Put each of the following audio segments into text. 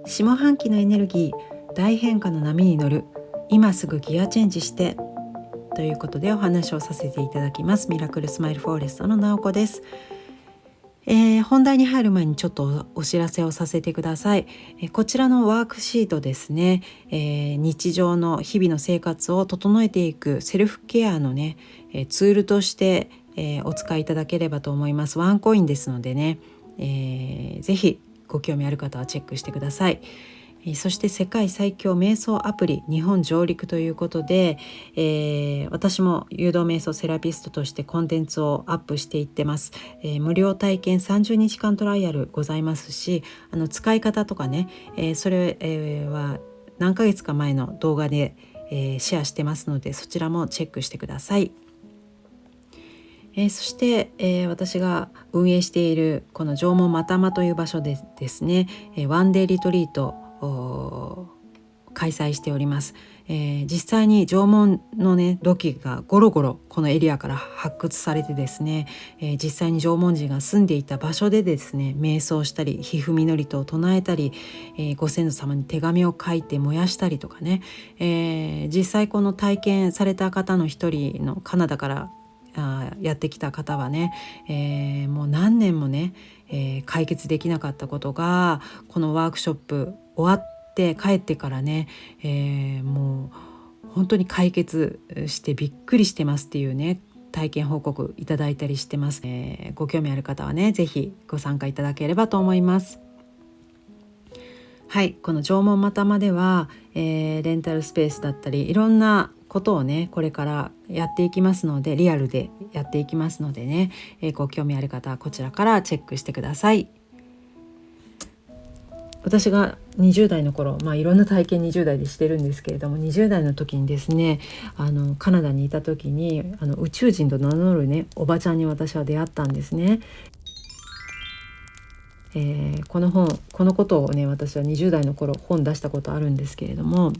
下半期のエネルギー大変化の波に乗る、今すぐギアチェンジしてということでお話をさせていただきます。ミラクルスマイルフォレストの直子です。本題に入る前にちょっとお知らせをさせてください。こちらのワークシートですね、日常の日々の生活を整えていくセルフケアのね、ツールとして、お使いいただければと思います。ワンコインですのでね、ぜひご興味ある方はチェックしてください。そして世界最強瞑想アプリ日本上陸ということで、私も誘導瞑想セラピストとしてコンテンツをアップしていってます。無料体験30日間トライアルございますし、使い方とかね、それ、は何ヶ月か前の動画で、シェアしてますので、そちらもチェックしてください。そして、私が運営しているこの縄文またまという場所でですね、ワンデーリトリート開催しております。実際に縄文のね土器がゴロゴロこのエリアから発掘されてですね、実際に縄文人が住んでいた場所でですね瞑想したりひふみのりとを唱えたり、ご先祖様に手紙を書いて燃やしたりとかね、実際この体験された方の一人のカナダからやってきた方はね、もう何年もね、解決できなかったことがこのワークショップ終わって帰ってからね、もう本当に解決してびっくりしてますっていうね体験報告いただいたりしてます。ご興味ある方はねぜひご参加いただければと思います。はい、この縄文またまでは、レンタルスペースだったりいろんなことをねこれからやっていきますので、リアルでやっていきますのでね、ご興味ある方はこちらからチェックしてください。私が20代の頃、いろんな体験20代でしてるんですけれども、20代の時にですねカナダにいた時に宇宙人と名乗るねおばちゃんに私は出会ったんですね。このことをね私は20代の頃本出したことあるんですけれども、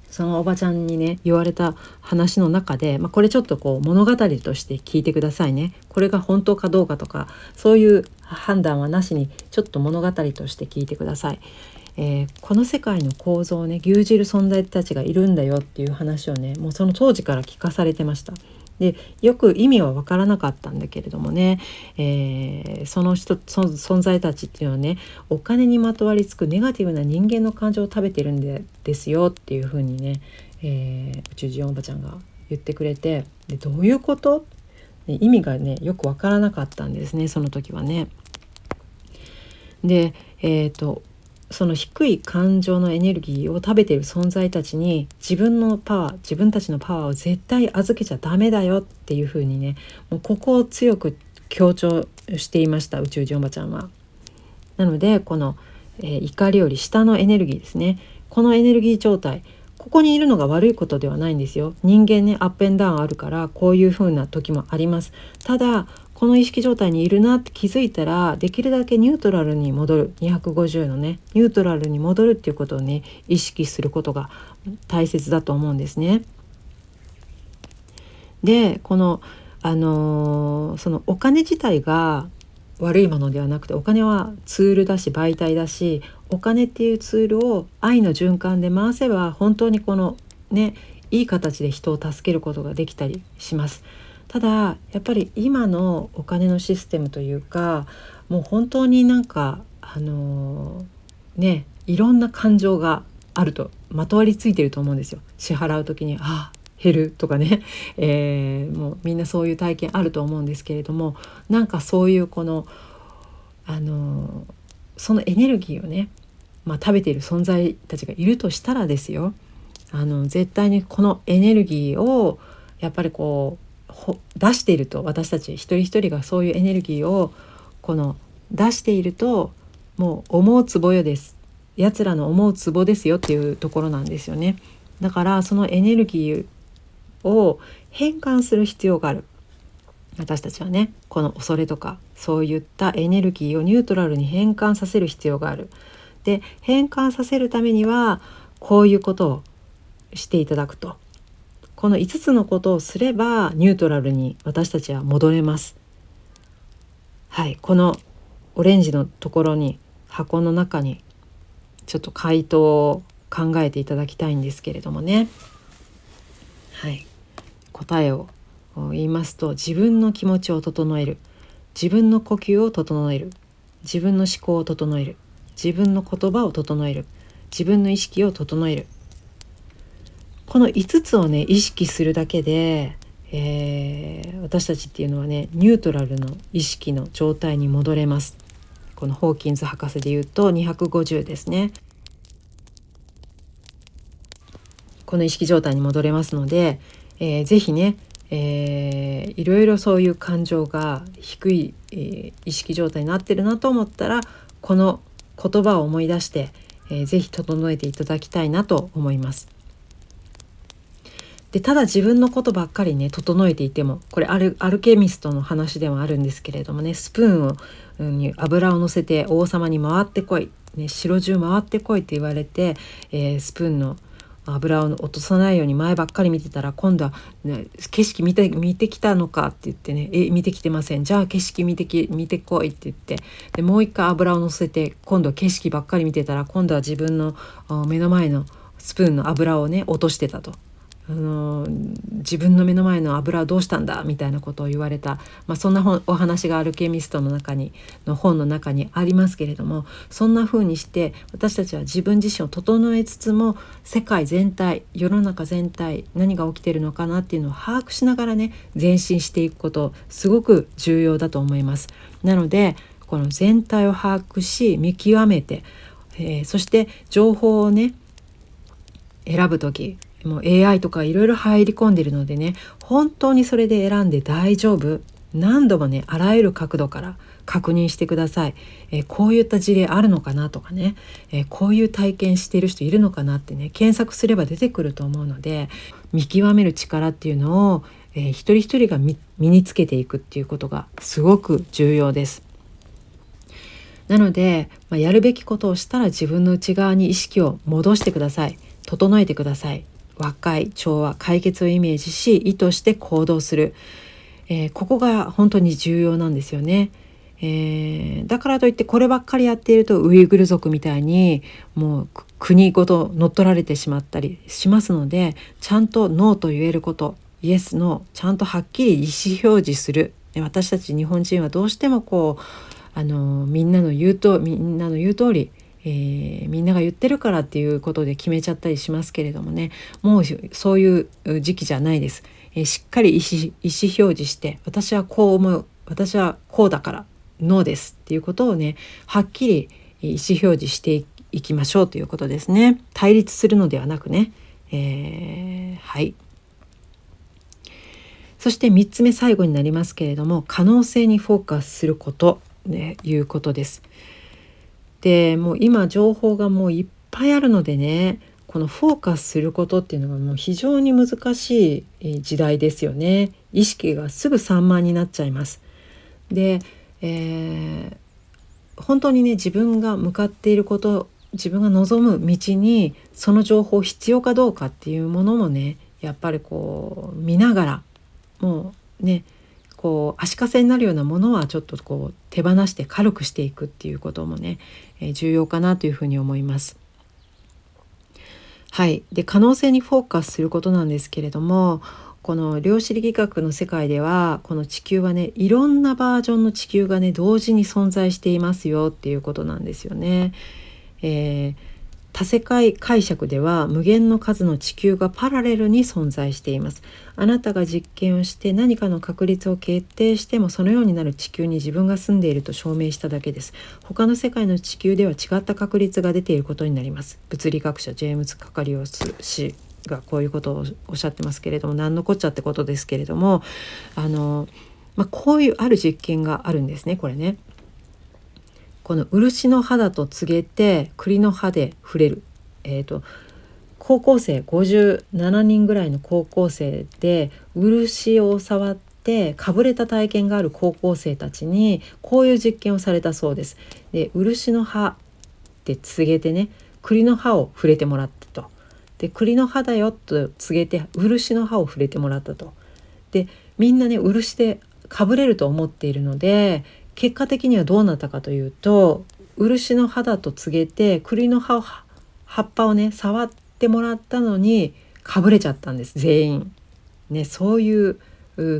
そのおばちゃんにね言われた話の中で、これちょっとこう物語として聞いてくださいね。これが本当かどうかとかそういう判断はなしにちょっと物語として聞いてください。この世界の構造をね牛耳る存在たちがいるんだよっていう話をねもうその当時から聞かされてました。でよく意味は分からなかったんだけれどもね、その存在たちっていうのはねお金にまとわりつくネガティブな人間の感情を食べてるんですよっていうふうにね、宇宙人おばちゃんが言ってくれて、でどういうこと、意味がねよく分からなかったんですねその時はね。でその低い感情のエネルギーを食べている存在たちに自分たちのパワーを絶対預けちゃダメだよっていう風にねもうここを強く強調していました宇宙人おばちゃんは。なのでこの、怒りより下のエネルギーですね、このエネルギー状態、ここにいるのが悪いことではないんですよ。人間ねアップエンダウンあるからこういう風な時もあります。ただこの意識状態にいるなって気づいたらできるだけニュートラルに戻る、250のねニュートラルに戻るっていうことをね意識することが大切だと思うんですね。でこの、そのお金自体が悪いものではなくて、お金はツールだし媒体だし、お金っていうツールを愛の循環で回せば本当にこのねいい形で人を助けることができたりします。ただやっぱり今のお金のシステムというかもう本当になんかいろんな感情があるとまとわりついてると思うんですよ。支払う時に減るとかね、もうみんなそういう体験あると思うんですけれども、なんかそういうこのそのエネルギーをね、食べている存在たちがいるとしたらですよ、絶対にこのエネルギーをやっぱりこう出していると、私たち一人一人がそういうエネルギーをこの出していると、もう思うつぼよです、やつらの思うつぼですよっていうところなんですよね。だからそのエネルギーを変換する必要がある。私たちはねこの恐れとかそういったエネルギーをニュートラルに変換させる必要がある。で変換させるためにはこういうことをしていただくと、この5つのことをすればニュートラルに私たちは戻れます。はい、このオレンジのところに箱の中にちょっと回答を考えていただきたいんですけれどもね。はい、答えを言いますと、自分の気持ちを整える、自分の呼吸を整える、自分の思考を整える、自分の言葉を整える、自分の意識を整える。この5つをね意識するだけで、私たちっていうのはねニュートラルの意識の状態に戻れます。このホーキンズ博士で言うと250ですね。この意識状態に戻れますので、ぜひね、いろいろそういう感情が低い、意識状態になってるなと思ったら、この言葉を思い出して、ぜひ整えていただきたいなと思います。でただ自分のことばっかりね整えていても、これアルケミストの話でもあるんですけれどもね、スプーンに油を乗せて王様に回ってこい、ね、城中回ってこいって言われて、スプーンの油を落とさないように前ばっかり見てたら、今度は、ね、景色見てきたのかって言ってね、見てきてません、じゃあ景色見てこいって言って、でもう一回油を乗せて、今度は景色ばっかり見てたら、今度は自分の目の前のスプーンの油をね落としてたと。自分の目の前の油はどうしたんだみたいなことを言われた、そんなお話がアルケミストの本の中にありますけれども、そんな風にして私たちは自分自身を整えつつも、世界全体、世の中全体、何が起きているのかなっていうのを把握しながらね前進していくこと、すごく重要だと思います。なのでこの全体を把握し見極めて、そして情報をね選ぶとき、もう AI とかいろいろ入り込んでるのでね、本当にそれで選んで大丈夫、何度もねあらゆる角度から確認してください。こういった事例あるのかなとかね、こういう体験している人いるのかなってね検索すれば出てくると思うので、見極める力っていうのを、一人一人が身につけていくっていうことがすごく重要です。なので、やるべきことをしたら自分の内側に意識を戻してください。整えてください。和解、調和、解決をイメージし意図して行動する、ここが本当に重要なんですよね。だからといってこればっかりやっているとウイグル族みたいにもう国ごと乗っ取られてしまったりしますので、ちゃんとノーと言えること、イエスノー、ちゃんとはっきり意思表示する。私たち日本人はどうしてもみんなの言う通り、みんなが言ってるからっていうことで決めちゃったりしますけれどもね、もうそういう時期じゃないです。しっかり意思表示して、私はこう思う、私はこうだからノーですっていうことをねはっきり意思表示していきましょうということですね。対立するのではなくね、はい。そして3つ目、最後になりますけれども、可能性にフォーカスすることね、いうことです。でもう今情報がもういっぱいあるのでね、このフォーカスすることっていうのがもう非常に難しい時代ですよね。意識がすぐ散漫になっちゃいます。で、本当にね自分が向かっていること、自分が望む道にその情報必要かどうかっていうものもね、やっぱり見ながら、もうね足かせになるようなものはちょっと手放して軽くしていくっていうこともね、重要かなというふうに思います。はい。で可能性にフォーカスすることなんですけれども、この量子力学の世界ではこの地球はねいろんなバージョンの地球がね同時に存在していますよっていうことなんですよね。多世界解釈では無限の数の地球がパラレルに存在しています。あなたが実験をして何かの確率を決定しても、そのようになる地球に自分が住んでいると証明しただけです。他の世界の地球では違った確率が出ていることになります。物理学者ジェームズ・カカリオス氏がこういうことをおっしゃってますけれども、何のこっちゃってことですけれども、こういうある実験があるんですね。これね、この漆の葉だと告げて栗の葉で触れる、高校生57人ぐらいの高校生で漆を触ってかぶれた体験がある高校生たちにこういう実験をされたそうです。で漆の葉って告げてね、栗の葉を触れてもらったと。で栗の葉だよと告げて漆の葉を触れてもらったと。でみんなね漆でかぶれると思っているので、結果的にはどうなったかというと、漆の葉だと告げて栗の葉っぱをね触ってもらったのにかぶれちゃったんです全員、ね、そういう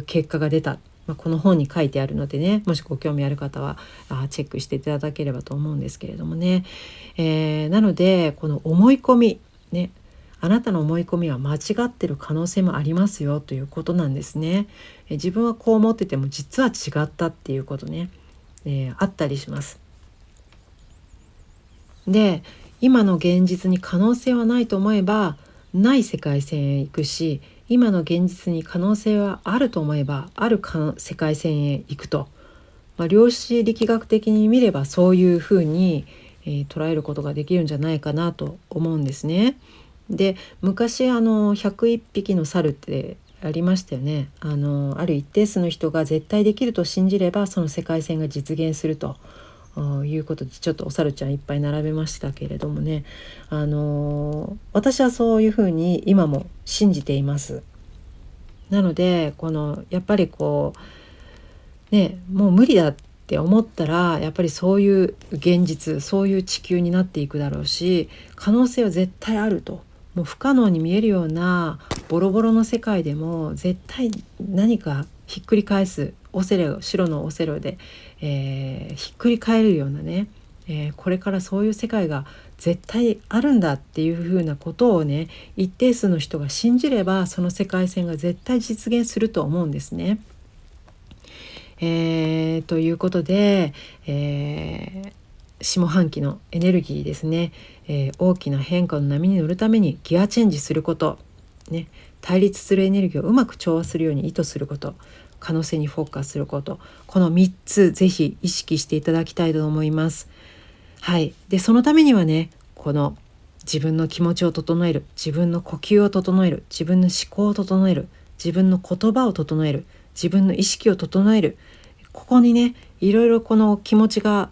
結果が出た、この本に書いてあるのでね、もしご興味ある方はチェックしていただければと思うんですけれどもね、なのでこの思い込みね、あなたの思い込みは間違ってる可能性もありますよということなんですね。自分はこう思ってても実は違ったっていうことね、あったりします。で、今の現実に可能性はないと思えばない世界線へ行くし、今の現実に可能性はあると思えばある世界線へ行くと、量子力学的に見ればそういうふうに、捉えることができるんじゃないかなと思うんですね。で、昔101匹の猿ってありましたよね。ある一定数の人が絶対できると信じればその世界線が実現するということで、ちょっとお猿ちゃんいっぱい並べましたけれどもね、私はそういうふうに今も信じています。なのでやっぱりもう無理だって思ったらやっぱりそういう現実、そういう地球になっていくだろうし、可能性は絶対あると。もう不可能に見えるようなボロボロの世界でも絶対何かひっくり返す白のオセロで、ひっくり返るようなね、これからそういう世界が絶対あるんだっていうふうなことをね、一定数の人が信じればその世界線が絶対実現すると思うんですね。ということで、下半期のエネルギーですね、大きな変化の波に乗るためにギアチェンジすること、ね、対立するエネルギーをうまく調和するように意図すること、可能性にフォーカスすること、この3つぜひ意識していただきたいと思います。はい。で、そのためにはね、この自分の気持ちを整える、自分の呼吸を整える、自分の思考を整える、自分の言葉を整える、自分の意識を整える、ここにね、いろいろこの気持ちが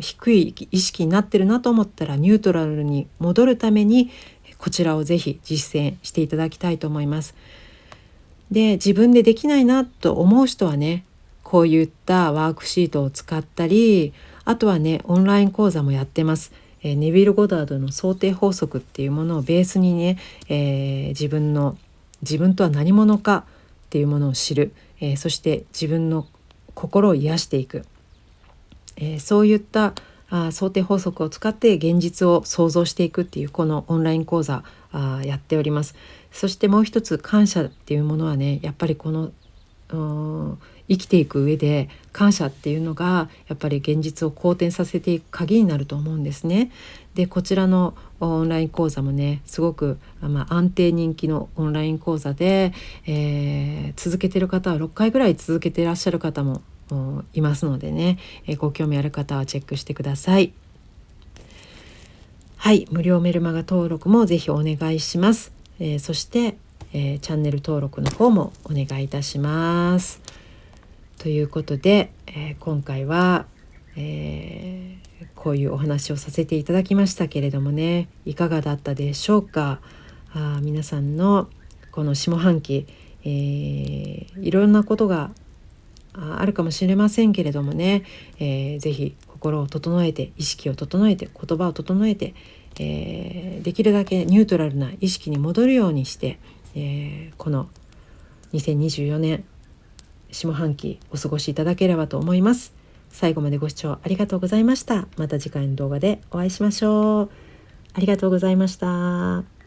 低い意識になってるなと思ったらニュートラルに戻るためにこちらをぜひ実践していただきたいと思います。で、自分でできないなと思う人はね、こういったワークシートを使ったり、あとはね、オンライン講座もやってます。ネビル・ゴダードの想定法則っていうものをベースにね、自分とは何者かっていうものを知る、そして自分の心を癒していく、そういった想定法則を使って現実を想像していくっていうこのオンライン講座やっております。そしてもう一つ、感謝っていうものはね、やっぱり生きていく上で感謝っていうのがやっぱり現実を好転させていく鍵になると思うんですね。で、こちらのオンライン講座もね、すごく、安定人気のオンライン講座で、続けてる方は6回ぐらい続けていらっしゃる方もいますのでね、ご興味ある方はチェックしてください。はい、無料メルマガ登録もぜひお願いします。そして、チャンネル登録の方もお願いいたします。ということで、今回は、こういうお話をさせていただきましたけれどもね、いかがだったでしょうか。皆さんのこの下半期、いろんなことがあるかもしれませんけれどもね、ぜひ心を整えて、意識を整えて、言葉を整えて、できるだけニュートラルな意識に戻るようにして、この2024年下半期お過ごしいただければと思います。最後までご視聴ありがとうございました。また次回の動画でお会いしましょう。ありがとうございました。